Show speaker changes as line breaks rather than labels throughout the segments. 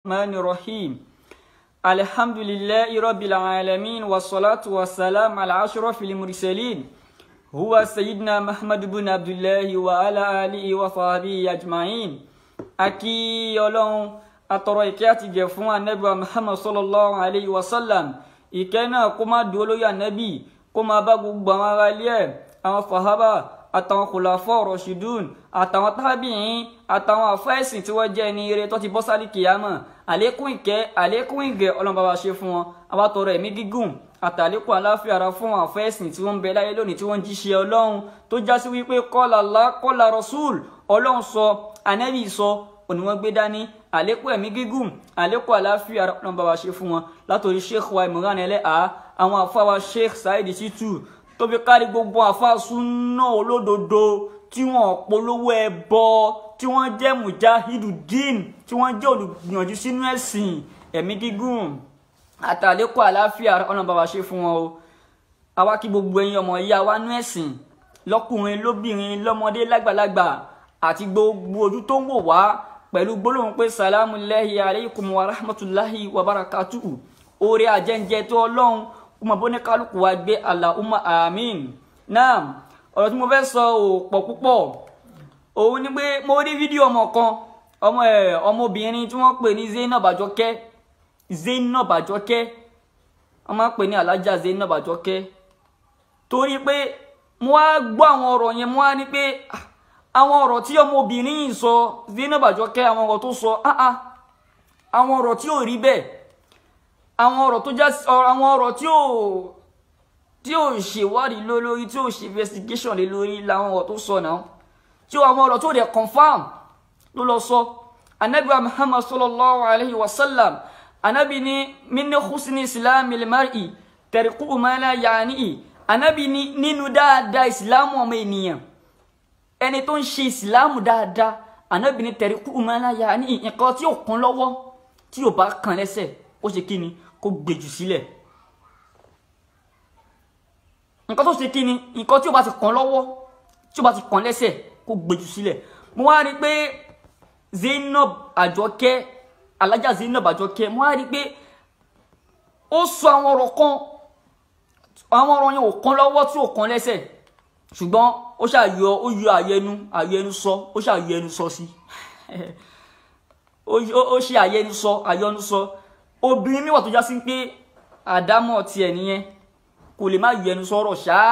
الرحمن الرحيم الحمد لله رب العالمين والصلاة والسلام على أشرف المرسلين هو سيدنا محمد بن عبد الله وعلى آله وصحبه أجمعين أكي يولون أترويكاتي جفوا النبي محمد صلى الله عليه وسلم إكنا كما دولو يا نبي كما باغو بمغاليه أما صحابة àtàwọn khulafa rashidun àtàwọn tabi'in àtàwọn afẹ́sìn tí wọ́n jẹ́ ní ire tó ti bọ́ sálì kìyàmọ̀ àlékún ìkẹ́ àlékún ìgẹ̀ Ọlọ́run bá wa ṣe fún wọn àwa tọrọ ẹ̀mí gígùn àtàlékún àláfíà ara fún àwọn afẹ́sìn tí wọ́n ń bẹ láyé lónìí tí wọ́n ń jíṣẹ́ Ọlọ́run tó já sí wípé qala Allah qala rasul Ọlọ́run sọ Ànábì sọ òní wọ́n gbé dání àlékún ẹ̀mí gígùn àlékún àláfíà ara Ọlọ́run bá wa ṣe fún wọn látòrí Sheikh wa Imran Eleha àwọn àfáwà Sheikh Said Shittu tó fi kárí gbogbo àfáà súnà olódodo tí wọ́n polówó ẹbọ tí wọ́n jẹ́ mujahidudin tí wọ́n jẹ́ olùgbìyànjú sínú ẹ̀sìn ẹ̀mí gígùn àtàlékún àláfíà Ọlọ́run bá wa ṣe fún wọn o àwa kí gbogbo ẹ̀yin ọmọ ìyá wa nú ẹ̀sìn lọ́kùnrin lóbìnrin lọ́mọdé lágbàlagbà àti gbogbo ojú tó ń wò wá pẹ̀lú gbólóhùn pé salamu lahi alaykum wa rahmatulahi wa barakatuhu oore àjẹǹjẹ tó Ọlọ́run kuma bone kálukú wa gbé Allahumma amin naam ọ̀rọ̀ tí mo fẹ́ sọ ò pọ̀ púpọ̀ òun ni pé mo rí fídíò ọmọ kan ọmọbìnrin tí wọ́n pè ní Zainab Àjọkẹ́ wọ́n máa pè ní Alájà Zainab Àjọkẹ́ torí pé mo wá gbọ́ àwọn ọ̀rọ̀ yẹn mo wá ní pé àwọn ọ̀rọ̀ tí ọmọbìnrin yìí sọ Zainab Àjọkẹ́ àwọn ọ̀rọ̀ tó sọ àwọn ọ̀rọ̀ tí ò rí bẹ́ẹ̀ àwọn ọ̀rọ̀ tó já àwọn ọ̀rọ̀ tí ò ṣèwádìí lórí tí ò ṣe investigation lé lórí làwọn ọ̀rọ̀ tó sọ náà tí àwọn ọ̀rọ̀ tó dẹ̀ confirm ló lọ sọ Ànábì Muhammad sallallahu alayhi wa sallam Ànábì ní min husni islamil mar'i tarku ma la ya'nihi Ànábì ní nínú dáadáa ìsìlámù ọmọ ènìyàn ẹni tó ń ṣe ìsìlámù dáadáa Ànábì ní tarku ma la ya'nihi nǹkan tí ò kàn lọ́wọ́ tí ò bá kàn lẹ́sẹ̀ ó ṣe kí ni kó gbèjù sílẹ̀ nǹkan tó ṣe kí ni nǹkan tí ó bá ti kàn lọ́wọ́ tí ó bá ti kàn lẹ́sẹ̀ kó gbèjù sílẹ̀ mo wá rí pé Zainab Àjọkẹ́ Alájà Zainab Àjọkẹ́ mo wá rí pé ó sọ àwọn ọ̀rọ̀ kan àwọn ọ̀rọ̀ yẹn ò kàn lọ́wọ́ tí ò kàn lẹ́sẹ̀ ṣùgbọ́n ó ṣàyọ àyẹnu sọ ó ṣàyọ ẹnu sọ sí ó ṣe àyẹnu sọ obìnrin mi wà tó já sí pé àdámọ̀ tiẹ̀ nìyẹn kò lè má yẹnu sọ̀rọ̀ ṣáá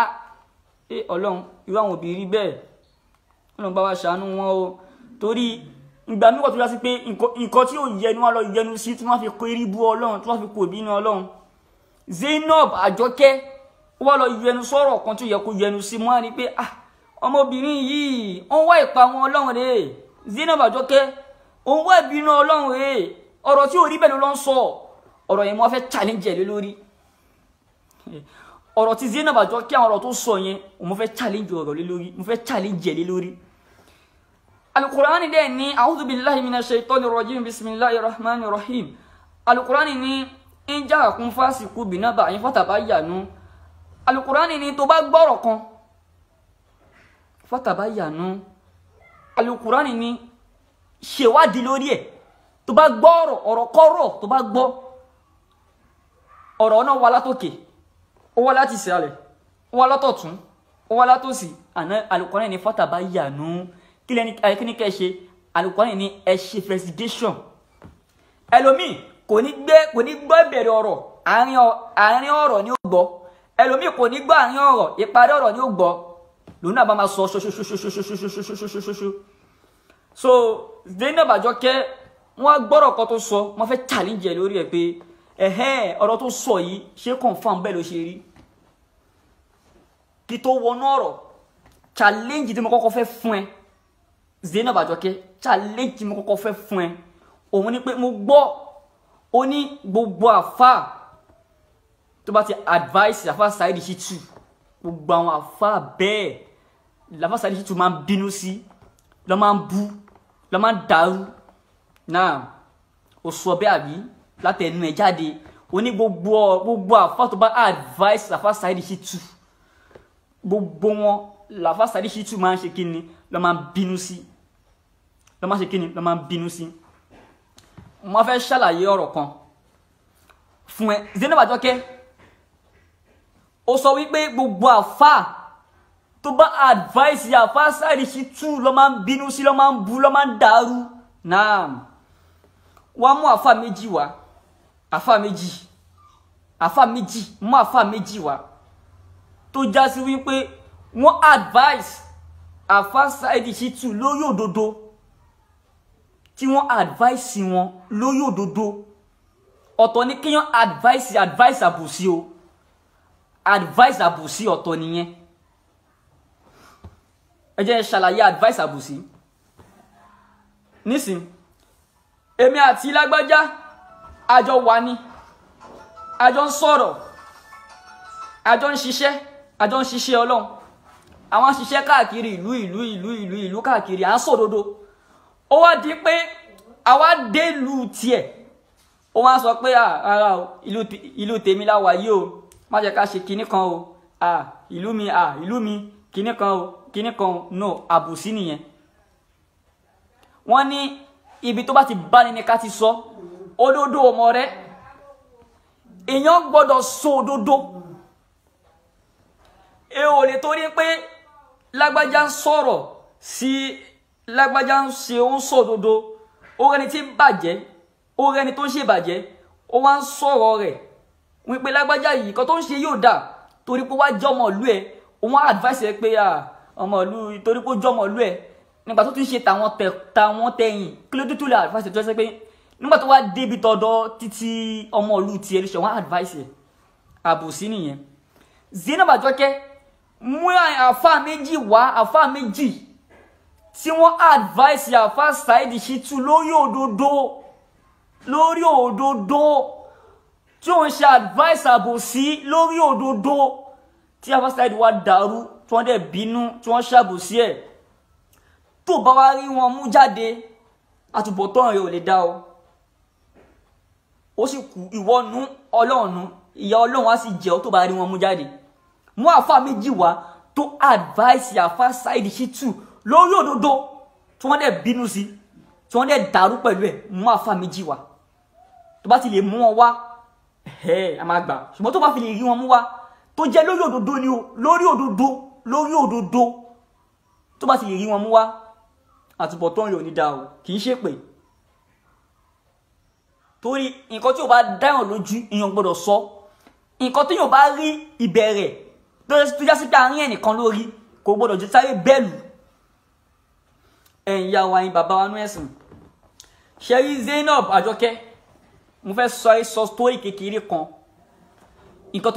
Ọlọ́run irú àwọn obìnrin bẹ́ẹ̀ Ọlọ́run bá wa ṣàánú wọn o torí ìgbà mi wà tó já sí pé nǹkan tí ò yẹnu wá lọ yẹnu sí tí wọ́n fi kó eré bú Ọlọ́run tí wọ́n fi kó ìbínú Ọlọ́run Zainab Àjọkẹ́ wọ́n lọ yẹnu sọ̀rọ̀ kan tó yẹ kó yẹnu sí mọ́ ni pé ọmọbìnrin yìí ó ń wá ìparun Ọlọ́run rẹ̀ Zainab Àjọkẹ́ ó ń wá ìbínú Ọlọ́run rẹ̀ ọ̀rọ̀ tí ò rí bẹ́ẹ̀ ló ń sọ ọ̀rọ̀ yẹn mo fẹ́ challenge lé lórí ọ̀rọ̀ tí Zainab Àjọkẹ́ àwọn ọ̀rọ̀ tó sọ yẹn mo fẹ́ challenge ọ̀rọ̀ lé lórí mo fẹ́ challenge lé lórí Al-Qur'ani dẹ̀ ní a'udhu billahi minash shaitanir rajim bismillahir rahmanir rahim Al-Qur'ani ní in ja'akum fasiqun binaba'in fatabayyanu Al-Qur'ani ní tó bá gbọ́rọ̀ kan fatabayyanu Al-Qur'ani ní ṣèwádìí lórí ẹ̀ tó bá gbọ́ ọ̀rọ̀ kọ́rọ̀ tó bá gbọ́ ọ̀rọ̀ náà wá látòkè ó wá láti ìsàlẹ̀ ó wá látọ̀tún ó wá látòsì Al-Qur'ani ní fatabayyanu kí ní kẹ́ ṣe Al-Qur'ani ní ẹ ṣe investigation ẹlòmíì kò ní gbọ́ ìbẹ̀rẹ̀ ọ̀rọ̀ àárín ọ̀rọ̀ ni ó gbọ́ ẹlòmíì kò ní gbọ́ àárín ọ̀rọ̀ ìparí ọ̀rọ̀ ni ó gbọ́ lòun náà bá máa sọ ṣoṣoṣoṣoṣoṣoṣoṣoṣoṣo so Zainab Àjọkẹ́ wọ́n gbọ́rọ̀ kan tó sọ wọ́n fẹ́ challenge lórí ẹ̀ pé ọ̀rọ̀ tó sọ yìí ṣé confirm bẹ́ẹ̀ ló ṣe rí kí tó wọnú ọ̀rọ̀ challenge tí mo kọ́kọ́ fẹ́ fún ẹ Zainab Àjọkẹ́ challenge tí mo kọ́kọ́ fẹ́ fún ẹ òun ni pé mo gbọ́ ó ní gbogbo àfà tó bá ti advice àfà Said Shittu gbogbo àwọn àfà bẹ́ẹ̀ làfà Said Shittu máa ń bínú sí lọ́ máa ń bú lọ́ máa ń dàrú náà ó sọ bẹ́ẹ̀ àbí látẹnu ẹ̀ jáde ó ní gbogbo àfà tó bá advice àfà Said Shittu gbogbo wọn làfà Said Shittu máa ń ṣe kí ni lọ́ máa ń bínú sí lọ́ máa ń ṣe kí ni lọ́ máa ń bínú sí mo fẹ́ ṣàlàyé ọ̀rọ̀ kan fún ẹ. Zainab Àjọkẹ́ ó sọ wípé gbogbo àfáà tó bá advice àfáà Saheed Shittu ló máa ń bínú sí, ló máa ń bú, ló máa ń dàrú. Naam, wọ́n mú àfáà méjì wá, àfáà méjì mú àfáà méjì wá tó já sí wípé wọ́n advice àfáà Saheed Shittu lórí òdodo, tí wọ́n advice wọn lórí òdodo. Ọ̀tọ̀ ni kíyàn advice àbòsí o, advice àbòsí ọ̀tọ̀ nìyẹn. Ẹ jẹ́ ṣàlàyé advice àbòsí. Nísìn èmi àti lágbájá àjọ wà ní, àjọ ń sọ̀rọ̀, àjọ ń ṣiṣẹ́ Ọlọ́run, àwọn ṣiṣẹ́ káàkiri ìlú káàkiri, à ń sòdodo. Ó wá di pé àwa dé ìlú tiẹ̀, ó wá sọ pé ara o, ìlú tèmi la wà yìí o, má jẹ́ ká ṣe kinní kan o, ìlú mi kinní kan o, kinní kan o. No, àbòsí nìyẹn. Wọ́n ní ibi tó bá ti bá ní ká ti sọ òdodo ọmọ rẹ̀, èèyàn gbọ́dọ̀ sọ òdodo. Ò lè torí pé lágbájá ń sọ̀rọ̀ sí lágbájá ń ṣe ó ń sọ òdodo, ó rẹni tí ń bàjẹ́, ó rẹni tó ń ṣe bàjẹ́, ó wá ń sọ̀rọ̀ rẹ̀ wípé lágbájá yìí kan tó ń ṣe yóò dà, torí pé wá jẹ́ ọmọ ìlú ẹ̀, ó wá advice ẹ pé ọmọ ìlú, torí pé ó jẹ́ ọmọ ìlú ẹ̀, nígbà tó ti ń ṣe tàwọn tẹ̀yìn kí ló dúdú lè advice tó ṣe pé nígbà tó wá débi tọ̀dọ̀ títí ọmọ ìlú tiẹ̀ lè ṣe wọ́n advice ẹ̀. Àbòsí nìyẹn. Zainab Àjọkẹ́ mú àfáà méjì wá, àfáà méjì tí wọ́n advice àfáà Saheed Shittu lórí òdodo, tí wọ́n ṣe advice àbòsí lórí òdodo, tí àfáà Saheed wá dàrú, tí wọ́n dẹ̀ bínú, tí wọ́n ṣàbòsí ẹ̀. Tó bá wá rí wọn mú jáde, àtúbọ̀tán rẹ̀ ò lè dá o. Ó sì kú ìwọ́nú Ọlọ́run, ìyà Ọlọ́run á sì jẹ́ ọ tó bá rí wọn mú jáde. Mú àfáà méjì wá tó advice àfáà Saheed Shittu lórí òdodo, tí wọ́n dẹ̀ bínú sí, tí wọ́n dẹ̀ dàrú pẹ̀lú ẹ̀. Mú àfáà méjì wá. Tó bá ti lè mú wọn wá, a máa gbà. Ṣùgbọ́n tó bá fi lè rí wọn mú wá tó jẹ́ lórí òdodo ni o, lórí òdodo tó bá ti lè rí wọn mú wá, àtúbọ̀tán rẹ̀ ò ní dá o, kì í ṣe pé torí nǹkan tí ó bá dáyàn lójú èèyàn gbọ́dọ̀ sọ. Nǹkan tí yóò bá rí ìbẹ̀rẹ̀ tó já sí pé àárín ẹnìkan lórí kò gbọ́dọ̀ jẹ́ sáré bẹ́ẹ̀lù. Ẹ̀yin ìyá wa, ẹ̀yin bàbá wa nú ẹ̀sìn, ṣe rí Zainab Àjọkẹ́, mo fẹ́ sọ story kékeré kan, nǹkan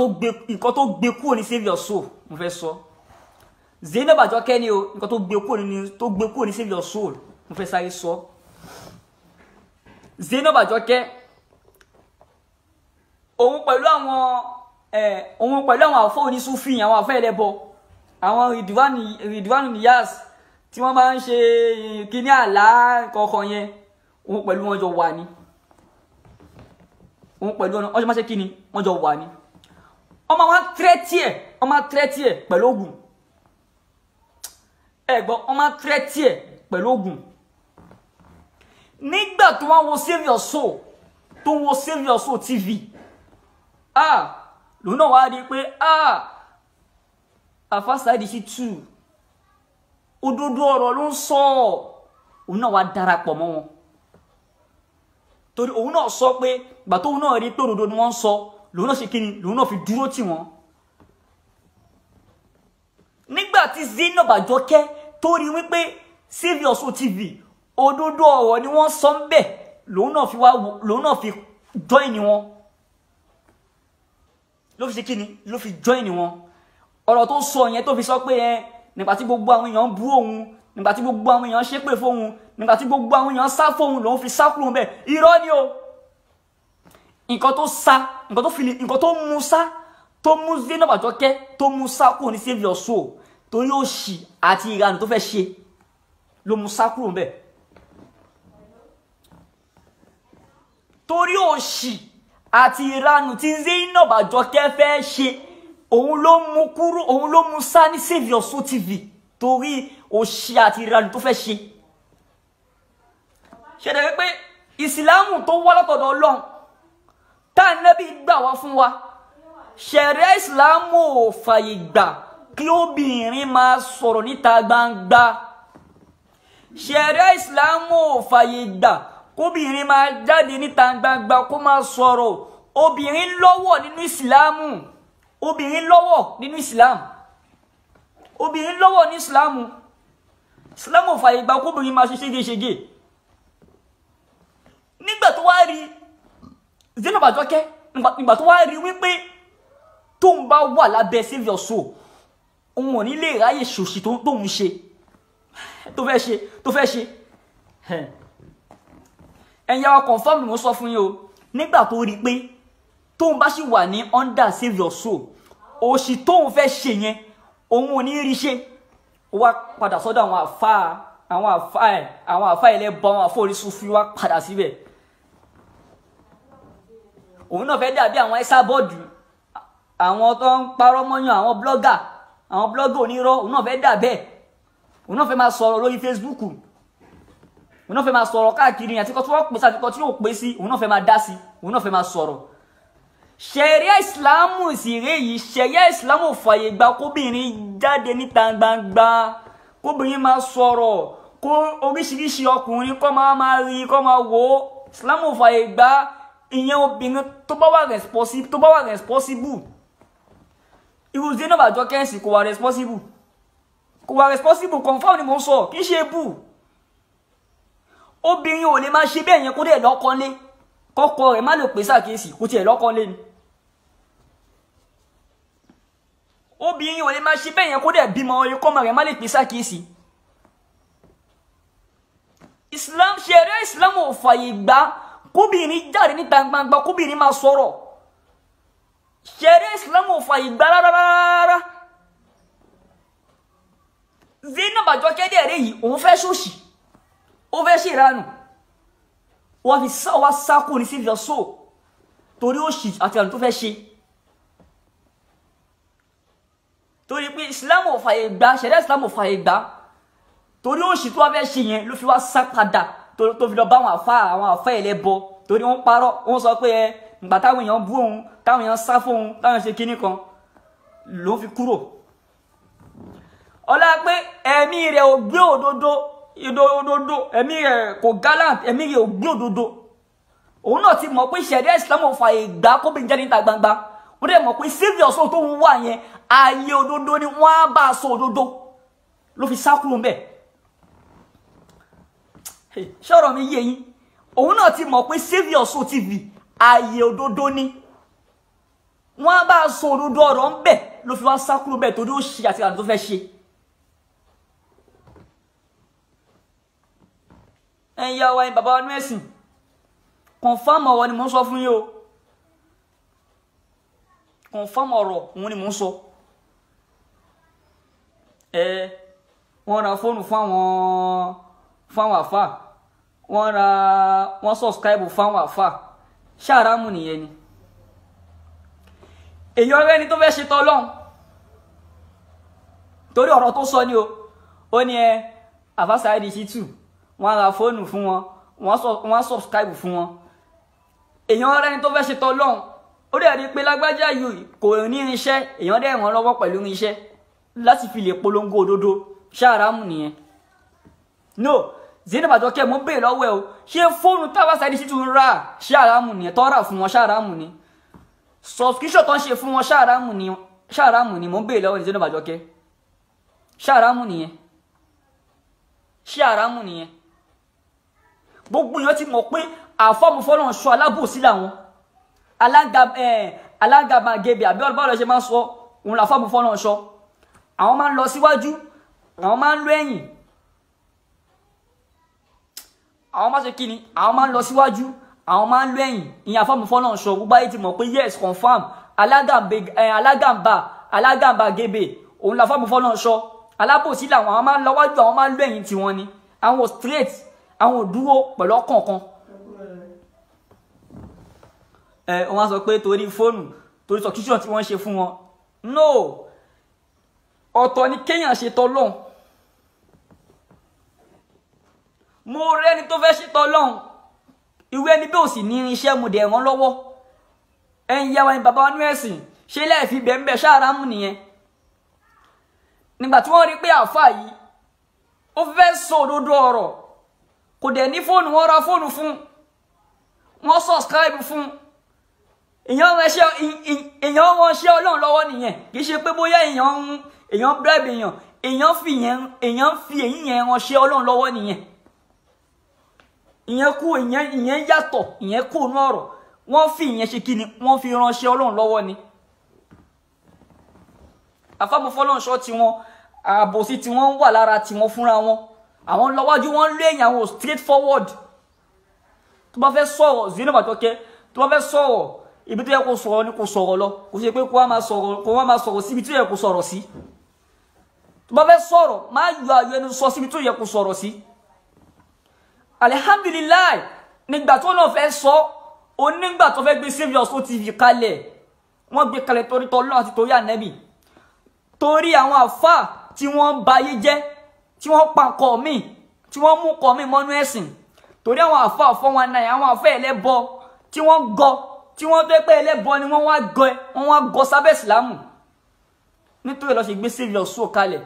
tó gbé kúrò ní Save Your Soul mo fẹ́ sọ. Zainab Àjọkẹ́ ni o, nǹkan tó gbé kúrò ní Save Your Soul mo fẹ́ sáré sọ. Zainab Àjọkẹ́ òun pẹ̀lú àwọn àfọ́ onísúfì, àwọn àfọ́ ẹlẹ́bọ, àwọn Ridwan Niyas tí wọ́n máa ń ṣe kíní àlá kọ̀ọ̀kan yẹn, òun pẹ̀lú wọn jọ wà ní. Òun pẹ̀lú ọjọ́ máa ṣe kíní, wọ́n jọ wà ní. Ọmọ wọn tẹ́tí ẹ̀ pẹ̀lú ogun. Ẹ̀gbọ́n, ọmọ tẹ́tí ẹ̀ pẹ̀lú ogun. Nígbà tó wọ́n wo Save Your Soul, tó wo Save Your Soul TV, lòun náà wá rí pé àfáà Saheed Shittu òdodo ọ̀rọ̀ ló ń sọ. Òun náà wá darapọ̀ mọ́ wọn, torí òun náà sọ pé gbà tó òun náà rí pé òdodo ni wọ́n ń sọ, lòun náà ṣe kíni, lòun náà fi dúró tì wọ́n. Nígbà tí Zainab Àjọkẹ́ tó rí wípé Save Your Soul TV òdodo ọ̀rọ̀ ni wọ́n sọ ń bẹ̀, lòun náà fi join wọn, ló fi ṣe kíni, ló fi join wọn. Ọ̀rọ̀ tó sọ yẹn tó fi sọ pé nígbà tí gbogbo àwọn èèyàn bú òun, nígbà tí gbogbo àwọn èèyàn ṣépè fóun, nígbà tí gbogbo àwọn èèyàn sá fóun, lòun fi sá kúrò ń bẹ̀. Irọ́ ni o. Nǹkan tó mú sá, tó mú Zainab Àjọkẹ́, tó mú sá kúrò ní Save Your Soul, torí òṣì àti ìranù tó fẹ́ ṣe ló mú sá kúrò ń bẹ̀. Torí òṣì àti ìranù tí Zainab Àjọkẹ́ fẹ́ ṣe, òun ló mú sá ní Save Your Soul TV, torí òṣì àti ìranù tó fẹ́ ṣe. Ṣé dẹ̀ pé ìsìlámù tó wá látọ̀dọ̀ Ọlọ́run tá Ànábì gbà wá fún wa ṣẹ̀ríà ìsìlámù ò fàyè gbà kí obìnrin máa sọ̀rọ̀ níta gbangba ṣẹ̀ríà ìsìlámù ò fàyè gbà kóbìnrin máa jáde níta gbangba kó máa sọ̀rọ̀ obìnrin lọ́wọ́ nínú ìsìlámù obìnrin lọ́wọ́ nínú ìsìlámù obìnrin lọ́wọ́ ní ìsìlámù ìsìlámù ò fàyè gbà kóbìnrin máa ṣe ṣégeṣége nígbà tó wá rí Zainab Àjọkẹ́ nígbà tó wá rí wípé tóun bá wà lábẹ́ save your soul òun ò ní lè ráyè ṣòṣì tóun ṣe tó fẹ́ ṣe ẹ̀yin àwọn confirm mo sọ fún yín o nígbà tó rí pé tóun bá sì wà ní under save your soul òṣì tóun fẹ́ ṣe yẹn òun ò ní rí ṣe ó wá padà sọ́dọ̀ àwọn àfáà ẹlẹ́bọ àwọn àfórísùn fi wá padà síbẹ̀ òun náà fẹ́ dàbí àwọn ẹ́sà bọ́ọ̀dù àwọn tó ń parọ́ mọ́yàn àwọn blọ́gà onírọ́ òun náà fẹ́ dà bẹ́ẹ̀ òun náà fẹ́ máa sọ̀rọ̀ lórí Facebook òun náà fẹ́ máa sọ̀rọ̀ káàkiri àti kọ́ tí wọ́n pè sí àti kọ́ tí yóò pè sí òun náà fẹ́ máa dá sí òun náà fẹ́ máa sọ̀rọ̀ ṣẹ̀ríà ìsìlámù ìsìrè yìí ṣẹ̀ríà ìsìlámù fàyè gbà kóbìnrin jáde níta gbangba kóbìnrin máa sọ̀rọ̀ kó oríṣiríṣi ọkùnrin kó máa rí kó máa wò ó ìsìlámù fàyè gbà ìyẹn obìnrin tó bá wà responsible irú Zainab Àjọkẹ́ kò wà responsible confirm ni mo sọ kì í ṣe bù obìnrin ò lè máa ṣe bẹ́ẹ̀ yẹn kó dẹ̀ lọ́kànlé kọ́kọ́ rẹ̀ má lè pè sákèsì kó tiẹ̀ lọ́kànlé ni obìnrin ò lè máa ṣe bẹ́ẹ̀ yẹn kó dẹ̀ bímọ orí kọ́mọ rẹ̀ má lè pè sákèsì ṣẹ̀ríà Islam ò fàyè gbà kóbìnrin jáde níta gbangba kóbìnrin máa sọ̀rọ̀ ṣẹ̀ríà Islam ò fàyè gbà rárá Zainab Àjọkẹ́ dẹ̀rẹ́ yìí òun fẹ́ ṣòṣì ó fẹ́ ṣe ìranù wọ́n fi wá sákò ní save your soul torí òṣì àti àrùn tó fẹ́ ṣe torí pé Islam ò fàyè gbà ṣẹ̀ríà Islam ò fàyè gbà torí òṣì tó wá fẹ́ ṣe yẹn ló fi wá sá padà tó fi lọ bá àwọn àfáà ẹlẹ́bọ torí wọ́n parọ́ wọ́n sọ pé nígbà táwọn èèyàn bú òun táwọn èèyàn sá fún òun táwọn ṣe kinní kan ló fi kúrò ọlá pé ẹ̀mí rẹ̀ ò gbé òdodo ẹ̀mí rẹ̀ kò gallant ẹ̀mí rẹ̀ ò gbé òdodo òun náà ti mọ̀ pé ṣẹ̀ríà Islam ò fàyè gbà kóbìnrin jáde níta gbangba ó dẹ̀ mọ̀ pé save your soul tó ń wà yẹn ààyè òdodo ni wọ́n á bá a sọ òdodo ló fi sá kúrò ńbẹ̀ ṣọ́rọ̀ mi yé yín òun náà ti mọ̀ pé save your soul TV ààyè òdodo ni wọ́n á bá a sọ òdodo ọ̀rọ̀ ńbẹ̀ ló fi wá sá kúrò ńbẹ̀ torí ó ṣe àti àti tó fẹ́ ṣe. ẹ̀yin àwa ẹ̀yin bàbá wa ní ẹ̀sìn confam ọ̀rọ̀ ni mò ń sọ fún yín o confam ọ̀rọ̀ òun ni mò ń sọ wọ́n ra fóònù fáwọn àfà wọ́n subscribe fáwọn àfà ṣàrámù nìyẹn ni èyí ọ̀rẹ́ ni tó fẹ́ ṣe tọ́lọ́hun torí ọ̀rọ̀ tó sọ ni ó ní àfà Saheed Shittu wọ́n ra fóònù fún wọn wọ́n subscribe fún wọn èyàn ọ̀rẹ́ ni tó fẹ́ ṣe tọ́lọ́hun ó dẹ̀ rí pé lágbájá yìí kò ní irinṣẹ́ èyàn dẹ̀ ràn lọ́wọ́ pẹ̀lú irinṣẹ́ láti fi lè polongo òdodo ṣàrámù nìyẹn no Zainab Àjọkẹ́ mo bèèrè lọ́wọ́ ẹ o ṣé fóònù táwa Saheed Shittu ń rà ṣàrámù nìyẹn tọ́ rà fún wọn ṣàrámù ni subscription tó ń ṣe fún wọn ṣàrámù ni mo bèèrè lọ́wọ́ Zainab Àjọkẹ́ ṣàrámù nìyẹn gbogbo èèyàn ti mọ̀ pé àfọ́mùfọ́lọ́n ṣọ alábòsí làwọn alágàbàgebè àbí ọlọ́bàá lọ ṣe máa ń sọ òun làfọ́mùfọ́lọ́n ṣọ àwọn máa ń lọ síwájú àwọn máa ń lọ ẹ̀yìn àwọn máa ṣe kíni àwọn máa ń lọ síwájú àwọn máa ń lọ ẹ̀yìn ìyẹn àfọ́mùfọ́lọ́n ṣọ gbogbo ayé ti mọ̀ pé yes confam alágàbàgebè òun làfọ́mùfọ́lọ́n ṣọ alábòsí làwọn àwọn máa ń lọ wájú àwọn máa ń lọ ẹ̀yìn tiwọn ni àwọn straight àwọn òdúró pẹ̀lú ọkọ̀ọ̀kan wọ́n sọ pé torí fóònù torí subscription tí wọ́n ṣe fún wọn no ọ̀tọ̀ ni kéèyàn ṣe tọ́lọ́hun mo rẹ́ni tó fẹ́ ṣe tọ́lọ́hun irú ẹni bẹ́ẹ̀ ò sì ní irinṣẹ́ mu dẹ̀ ràn lọ́wọ́ ẹ̀yin yá wa ni bàbá wa ní ẹ̀sìn ṣé lẹ́ẹ̀ fi bẹ̀ ń bẹ̀ ṣáàrá mú nìyẹn nígbà tí wọ́n rí pé àáfà yìí ó fẹ́ sọ òdodo ọ̀rọ̀ kò dẹ̀ ní fóònù wọ́n ra fóònù fún wọ́n subscribe fún èèyàn wọn ṣe Ọlọ́run lọ́wọ́ nìyẹn kì í ṣe pé bóyá èèyàn bribe èèyàn fi èyí yẹn ránṣẹ́ Ọlọ́run lọ́wọ́ nìyẹn ìyẹn yàtọ̀ ìyẹn kò nú ọ̀rọ̀ wọ́n fi ìyẹn ṣe kí ni wọ́n fi ránṣẹ́ Ọlọ́run lọ́wọ́ ni àfàmọ́fọ́lọ́nṣọ́ tí wọ́n àbòsí tí wọ́n wà lára tí wọ́n fúnra wọn àwọn lọ́wọ́jú wọ́n lé ìyàwó straight forward tó bá fẹ́ sọ̀rọ̀ Zainab Àjọkẹ́ tó bá fẹ́ sọ̀rọ̀ ibi tó yẹ kó sọ̀rọ̀ ni kó sọ̀rọ̀ lọ kò ṣe pé kó wá máa sọ̀rọ̀ síbi tó yẹ kó sọ̀rọ̀ sí tó bá fẹ́ sọ̀rọ̀ má yọ àyọ ẹnu sọ síbi tó yẹ kó sọ̀rọ̀ sí alihamdulilayi nígbà tó náà fẹ́ sọ onígbà tó fẹ́ gbé Saviour Soul TV kalẹ̀ wọ́n gbé kalẹ̀ torí tọ́lọ́ àti torí ànẹ́bì torí àwọn àfà tí wọ́n ba ayé jẹ́ tí wọ́n pa nǹkan míì tí wọ́n mú nǹkan míì mọ́nú ẹ̀sìn torí àwọn àfà 419 àwọn àfà ẹlẹ́bọ tí wọ́n gọ tí wọ́n tó pé ẹlẹ́bọ ni wọ́n wá gọ sábẹ́ ìsìlámù nítorí ló ṣe gbé Saviour Soul kalẹ̀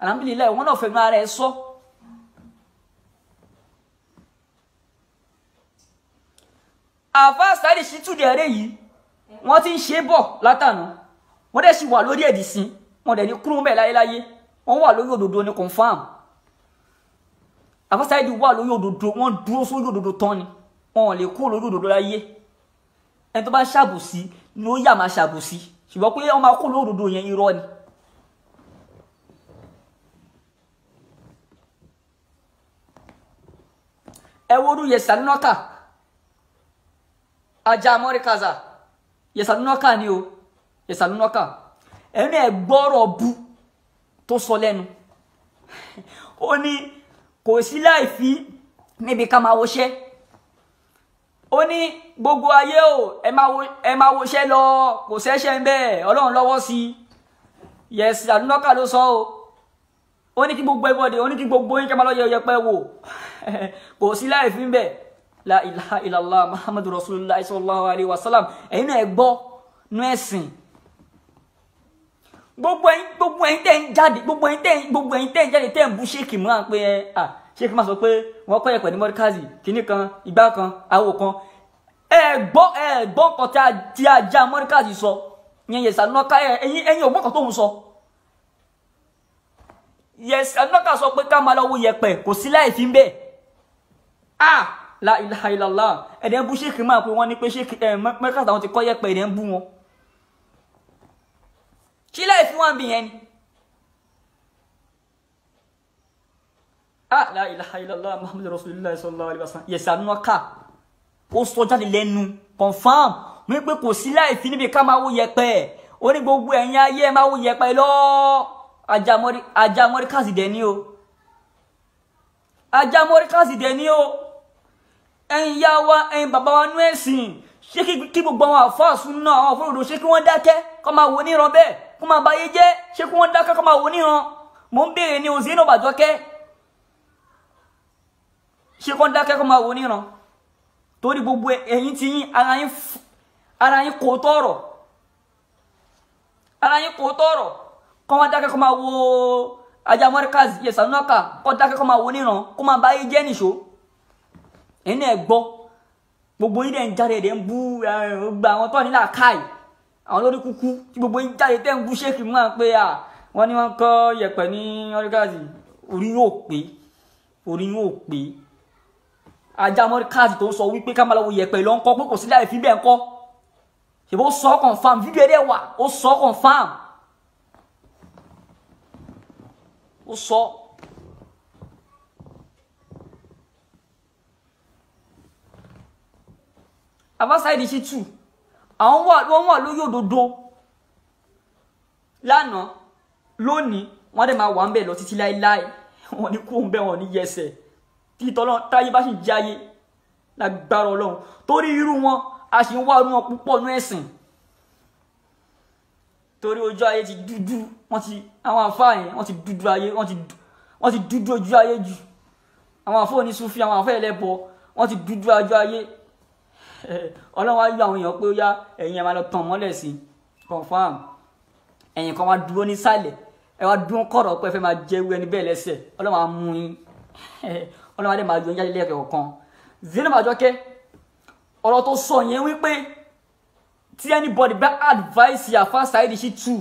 alhamdulilayi wọ́n náà fẹ́ máa rẹ̀ sọ àfà Saheed Shittu dẹ̀rẹ́ yìí wọ́n ti ń ṣe bọ̀ látànà wọ́n dẹ̀ sì wà lórí ẹ̀dì sí wọ́n dẹ̀ ní kúrú mẹ́ láyéláyé wọ́n wà lórí òdodo ní confam àfà Saheed wà lórí òdodo wọ́n dúró sórí òdodo tán ni wọ́n lè kú lórí òdodo láyé ẹni tó bá ṣàbòsí ni ó yà máa ṣàbòsí ṣùgbọ́n pé wọ́n máa kú lórí òdodo yẹn irọ́ ni ẹ wo orú Yesanunoka ajá amọ́ríkàzà Yesanunoka ni o Yesanunoka ẹni ẹ gbọ́rọ̀ bu tó sọ lẹ́nu ó ní kò sí láìfí níbi ká máa woṣẹ́ ó ní gbogbo ayé o ẹ máa woṣẹ́ lọ kò sẹ́ṣẹ́ ń bẹ́ẹ̀ Ọlọ́run lọ́wọ́ sí Yesanunoka ló sọ o ó ní kí gbogbo ẹgbọ́dẹ ó ní kí gbogbo yín kẹ́ máa lọ yẹpẹ́ wò kò sí láìfí ń bẹ́ẹ̀ la ilaha illallah muhammadu rasulullah sallallahu alaihi wasallam ẹ̀yin náà ẹ gbọ́ nú ẹ̀sìn gbogbo ẹ̀yin tẹ́ ń jáde gbogbo ẹ̀yin tẹ́ ń jáde tẹ́ ń bú ṣéèkì mọ́ pé ṣéèkì máa sọ pé wọ́n kọ́ ẹ̀pẹ̀ ní mọ́ríkàzì kìíní kan ìgbà kan àwò kan ẹ gbọ́ kan tí a já mọ́ríkàzì sọ yẹn Yesanunoka ẹ̀yin ò gbọ́ kan tóun sọ Yesanunoka sọ pé ká máa lọ wo yẹ̀pẹ̀ kò sí láì fi ń bẹ́ẹ̀ la ilaha illallah ẹ̀dẹ̀ ń bú ṣéèkì máa pé wọ́n ní pé ṣéèkì mẹ́kàtà àwọn ti kọ́ yẹ̀pẹ̀ ẹ̀dẹ̀ ń bú wọn kí láì fi wọ́n bí yẹn ni la ilaha illallah muhammadu rasulullah sallallahu alaihi wasallam Yesanunoka ó sọ jáde lẹ́nu confam mi pé kò sí láì fi níbi ká máa wo yẹ̀pẹ̀ ó ní gbogbo ẹ̀yin ayé máa wo yẹ̀pẹ̀ lọ ajá mọ́ríkàsì dẹ̀ ní o ajá mọ́ríkàsì dẹ̀ ní o ẹ̀yin yá wa ẹ̀yin bàbá wa nú ẹ̀sìn ṣé kí gbogbo àwọn àfáàsùn náà àwọn àfọlòdò ṣé kí wọ́n dákẹ́ kó máa wò níran bẹ́ẹ̀ kó máa báyé jẹ́ ṣé kí wọ́n dákẹ́ kó máa wò níran mò ń béèrè ní Zainab Àjọkẹ́ ṣé kí wọ́n dákẹ́ kó máa wò níran torí gbogbo ẹ̀yin ti yín ara yín kò tọ̀rọ̀ kó wọ́n dákẹ́ kó máa wo ajá mọ́ríkàzì Yesanunoka kó dákẹ́ kó máa wò níran kó máa báyé jẹ́ nìṣó ẹni ẹ gbọ́ gbogbo yín dẹ̀ ń jáde dẹ̀ ń bú gba àwọn tó ní làákàì àwọn lórí kúkú tí gbogbo yín jáde tẹ́ ń bú ṣéèkì mú àwọn pé wọ́n ní wọ́n kọ́ yẹ̀pẹ̀ ní mọ́ríkàzì orí yóò pé ajá mọ́ríkàzì tó ń sọ wípé ká máa lọ wo yẹ̀pẹ̀ lọ ń kọ́ pé kò sí láì fi bẹ́ẹ̀ ń kọ́ ṣèbó sọ confam fídíò ẹ̀dẹ̀ wà ó sọ confam ó sọ. àfà Saheed Shittu àwọn wọ́n wà lórí òdodo lánàá lónìí wọ́n dẹ̀ máa wà ń bẹ̀ lọ títí láíláí wọ́n ní kó ń bẹ̀ wọ́n ní yẹsẹ̀ tí tọ́lọ́run táyé bá sì jáyé lágbára Ọlọ́run torí irú wọn a sì ń wá irú wọn púpọ̀ ní ẹ̀sìn torí ojú ayé ti dúdú àwọn àfà yẹn wọ́n ti dúdú ayé wọ́n ti dúdú ojú ayé jù àwọn àfà onísúfì àwọn àfà ẹlẹ́bọ wọ́n ti dúdú ajọ́ ayé Ọlọ́run wá yọ àwọn èèyàn pé ó yá ẹ̀yin ẹ máa lọ tàn mọ́lẹ̀ sí confam ẹ̀yin kan wá dúró nísàlẹ̀ ẹ wá dúró kọ̀rọ̀ pé ẹ fẹ́ máa jẹ ewu ẹni bẹ́ẹ̀ lẹ́sẹ̀ Ọlọ́run á mú yín Ọlọ́run á dẹ̀ máa yọ yín jáde lẹ́ẹ̀kẹ́ kan Zainab Àjọkẹ́ ọ̀rọ̀ tó sọ yẹn wípé tí anybody bá advice Alfa Saheed Shittu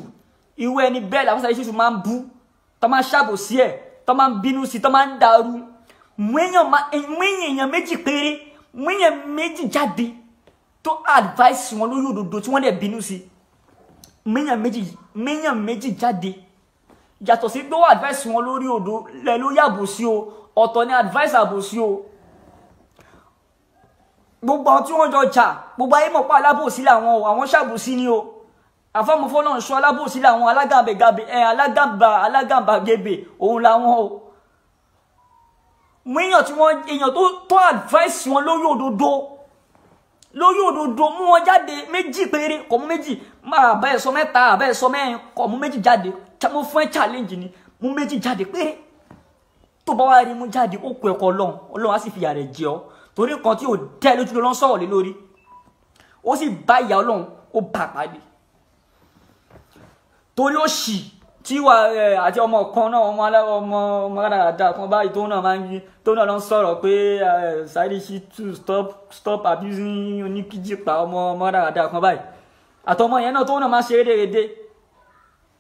ìwé ẹni bẹ́ẹ̀ Alfa Saheed Shittu máa ń bú tó máa ń ṣàbòsí ẹ̀ tó máa ń bínú sí tó máa ń dàrú mú èèyàn méjì péré mú èèyàn méjì jáde tó advice wọn lórí òdodo tí wọ́n dẹ̀ bínú sí mú èèyàn méjì jáde yàtọ̀ sí tó advice wọn lórí òdodo lẹ́ ló yàbò sí o ọ̀tọ̀ ni advice àbòsí o gbogbo àwọn tí wọ́n jọ jà gbogbo ayé mọ̀ pé alábòsí làwọn o àwọn ṣàbòsí ni o àfọmọfọ náà sọ alábòsí làwọn alágàbàgebè òun làwọn o mú èèyàn tó advice wọn lórí òdodo mú wọn jáde méjì péré kò mú méjì máa bá ẹ sọ mẹ́ta àbá ẹ sọ mẹ́rin kò mú méjì jáde mo fún ẹ challenge ni mú méjì jáde péré tó bá wá rí mú jáde ó kú ẹ̀kọ́ Ọlọ́run á sì fi ìyà rẹ̀ jẹ ọ́ torí kan tí ò dẹ́ lójú ló ń sọ̀rọ̀ lé lórí ó sì bá ìyà Ọlọ́run ó bá pàdé torí ó ṣì tí wà àti ọmọ kan náà ọmọ dáadáa kan báyìí tó náà máa ń yí tó náà lọ ń sọ̀rọ̀ pé Saheed Shittu stop abusing oníkíjìpá ọmọ dáadáa kan báyìí àtọmọ yẹn náà tó náà máa ṣe rédèrèdè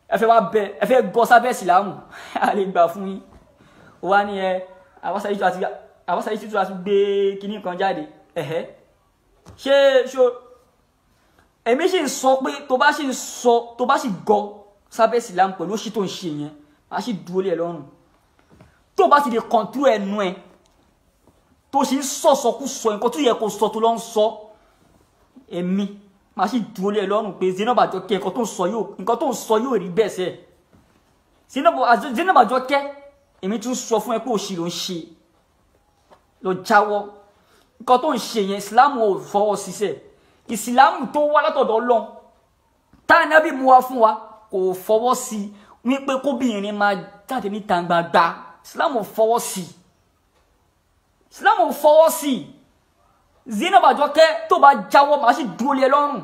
ẹ fẹ́ gọ sábẹ́ ìsìlámù a lè gbà fún yín wá ní Alfa Saheed Shittu àti gbé kíní kan jáde ṣé èmi sì ń sọ pé tó bá sì gọ sábẹ́ ìsìlámù pẹ̀lú òṣì tó ń ṣe yẹn a sì dúró lé ẹ lọ́rùn tó bá ti lè kọ̀ntú ẹnu ẹ tó sì ń sọ̀sọ̀kúsọ nǹkan tó yẹ kó sọ tó lọ ń sọ èmi máa sì dúró lé ẹ lọ́rùn pé Zainab Àjọkẹ́ nǹkan tó ń sọ yóò rí bẹ́ẹ̀ sẹ́ Zainab Àjọkẹ́ èmi tún sọ fún ẹ pé òṣì ló ń ṣe lọ jáwọ́ nǹkan tó ń ṣe yẹn ìsìlámù ò fọwọ́ síṣẹ́ ìsìlámù tó wá látọ̀dọ̀ Ọlọ́run táà nábì mú wá fún wa kò fọwọ́ sí wípé kóbìnrin máa jáde níta gbangba ìsìlámù ò fọwọ́ sí Zainab Àjọkẹ́ tó bá jáwọ́ máa sì dúró lé lọ́rùn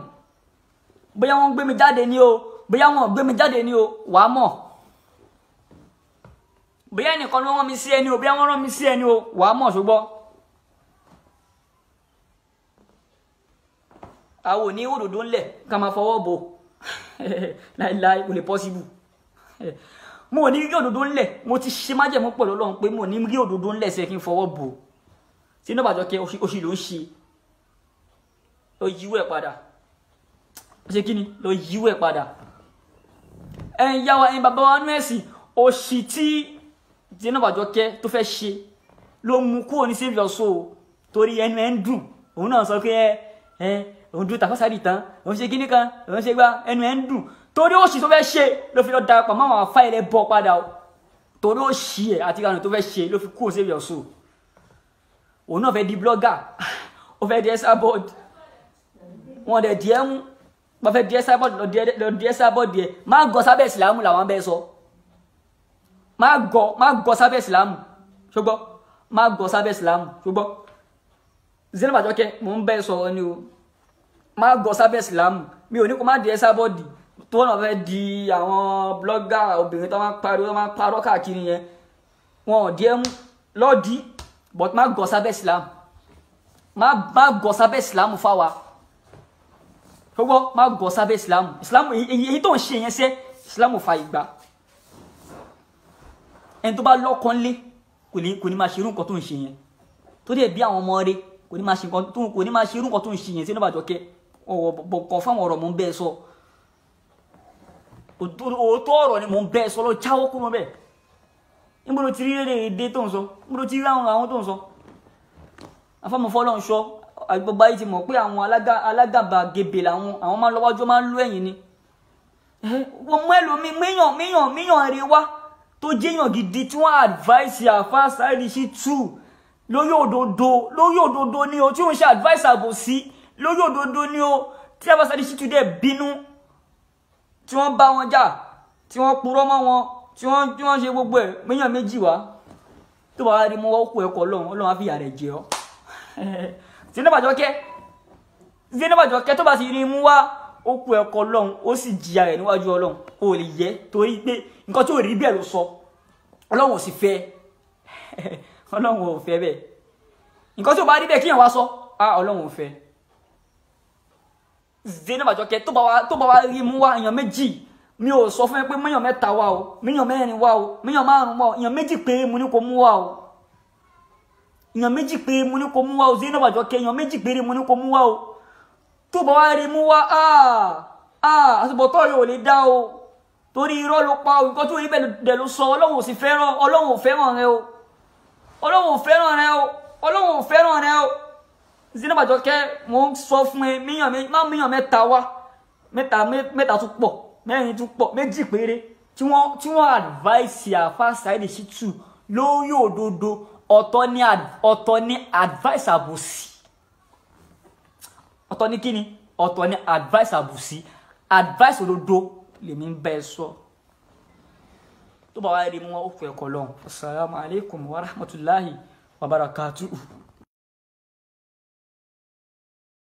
bóyá wọ́n gbé mi jáde ní o bóyá wọ́n gbé mi jáde ní o wàá mọ̀ bóyá ẹnìkan ló rán mi sí ẹni o bóyá wọ́n rán mi sí ẹni o wàá mọ̀ ṣùgbọ́n àwọn òní òdòdó ńlẹ̀ ká máa fọwọ́ bò láìláì kò lè possible mo ò ní rí òdòdó ńlẹ̀ mo ti ṣe májẹ̀mú pẹ̀lú Ọlọ́run pé mo ò ní rí òdòdó ńlẹ̀ sí ẹ kí n fọwọ́ bò Zainab Àjọkẹ́ oṣù ló ń ṣe lọ yíwọ́ ẹ̀ padà ṣe kí ni lọ yíwọ́ ẹ̀ padà ẹ̀yin yá wa ẹ̀yin bàbá wa nú ẹ̀sìn òṣì tí Zainab Àjọkẹ́ tó fẹ́ ṣe ló mú kúrò ní save your soul torí ẹnu ẹ̀ ń dùn òun náà sọ pé òun dúró Alfa Saheed tán òun ṣe kíní kan òun ṣe gbá ẹnu ẹ̀ ń dùn torí òṣì tó fẹ́ ṣe ló fi lọ darapọ̀ mọ́ àwọn afá ilẹ̀ bọ́ padà o torí òṣì ẹ̀ àti ìrànà tó fẹ́ ṣe ló fi kúrò save your soul òun náà fẹ́ di blogger ó fẹ́ di Esabod wọn dẹ̀ díẹ̀ mú wọ́n fẹ́ di Esabod lọ di Esabod díẹ̀ má gọ sábẹ́ ìsìlámù làwọn bẹ́ẹ̀ sọ má gọ sábẹ́ ìsìlámù ṣùgbọ́n má gọ sábẹ́ ìsìlámù ṣùgbọ́n Zainab Àjọkẹ́ mò ń bẹ́ẹ̀ sọ̀rọ̀ ni o má gọ sábẹ́ ìsìlámù mi ò ní kó má di Esabod tó náà fẹ́ di àwọn blogger obìnrin tó máa ń parọ́ káàkiri yẹn wọn ò díẹ̀ mú lọ́ọ̀dí but má gọ sábẹ́ ìsìlámù má gọ sábẹ́ ìsìlámù fáwa ṣùgbọ́n má gọ sábẹ́ ìsìlámù èyí tó ń ṣe yẹn ṣe ìsìlámù fa ìgbà ẹni tó bá lọ́kàn lé kò ní máa ṣe irú nǹkan tó ń ṣe yẹn tó dẹ̀ bí àwọn ọmọ rẹ̀ kò ní máa ṣe irú nǹkan tó ń ṣe yẹn Zainab Àjọkẹ́ ọ̀rọ̀ fáwọn ọ̀rọ̀ mò ń bẹ́ẹ̀ sọ òótọ́ ọ̀rọ̀ ni mò ń bẹ́ẹ̀ sọ lọ jáwọ́ kúrò bẹ́ẹ̀ níbo ló ti rí èdè tó ń sọ níbo ló ti rí àwọn tó ń sọ afọ́mọ̀fọ́ lọ́n sọ àgbègbè ayé ti mọ̀ pé àwọn alágàbàgebè làwọn àwọn máa ń lọ́wọ́jọ́ máa ń lú ẹ̀yìn ni wọ́n mú ẹlòmí míyàn rè wá tó jẹ́yàn gidi tí wọ́n advice Alfa Saheed Shittu lórí òdodo ni o tí wọ́n ṣe advice àbòsí lórí òdodo ni o tí Alfa Saheed Shittu dẹ̀ bínú tí wọ́n bá wọn jà tí wọ́n purọ́ mọ́ wọn tí wọ́n ṣe gbogbo ẹ̀ míyàn méjì wá tó bá rí mọ́ wọ́n kú ẹ̀kọ́ Ọlọ́run á fi ìyà rẹ̀ jẹ ọ́ Zainab Àjọkẹ́ tó bá sì rí mú wá ó kú ẹ̀kọ́ Ọlọ́run ó sì jìyà rẹ̀ níwájú Ọlọ́run ó lè yẹ torí pé nǹkan tí ò rí bẹ́ẹ̀ ló sọ Ọlọ́run ò sì fẹ́ Ọlọ́run ò fẹ́ bẹ́ẹ̀ nǹkan tí ò bá rí bẹ́ẹ̀ kíyàn wá sọ Ọlọ́run ò fẹ́ Zainab Àjọkẹ́ tó bá wá rí mú wá èèyàn méjì mi ò sọ fún ẹ pé méèyàn mẹ́ta wá o méèyàn mẹ́rin wá o méèyàn márùn wá o èèyàn méjì péré mo ní kó mú wá o èèyàn méjì péré mo ní kó mú wá o Zainab Àjọkẹ́ èèyàn méjì péré mo ní kó mú wá o tó bá wá rí mú wá àtúbọ̀tọ́ yóò lè dá o torí irọ́ ló pa o nǹkan tó rí bẹ́ẹ̀ ló sọ Ọlọ́run ò sì fẹ́ràn Ọlọ́run ò fẹ́ràn rẹ o Ọlọ́run ò fẹ́ràn rẹ o Ọlọ́run ò fẹ́ràn rẹ o Zainab Àjọkẹ́ mo ń sọ fún ẹ méèyàn mẹ́ta wá mẹ́ta tún pọ̀ mẹ́rin tún pọ̀ méjì péré tí wọ́n advice àfà Saheed Shittu lórí òdodo ọ̀tọ̀ ní advice àbòsí ọ̀tọ̀ ní kíni ọ̀tọ̀ ní advice àbòsí advice òdodo lèmi ń bẹ́ sọ tó bá wá rí mú wọn ó fẹ́ kọ́ lọ́hùn. Assalamu alaikum wa rahmatullahi wa barakatuh.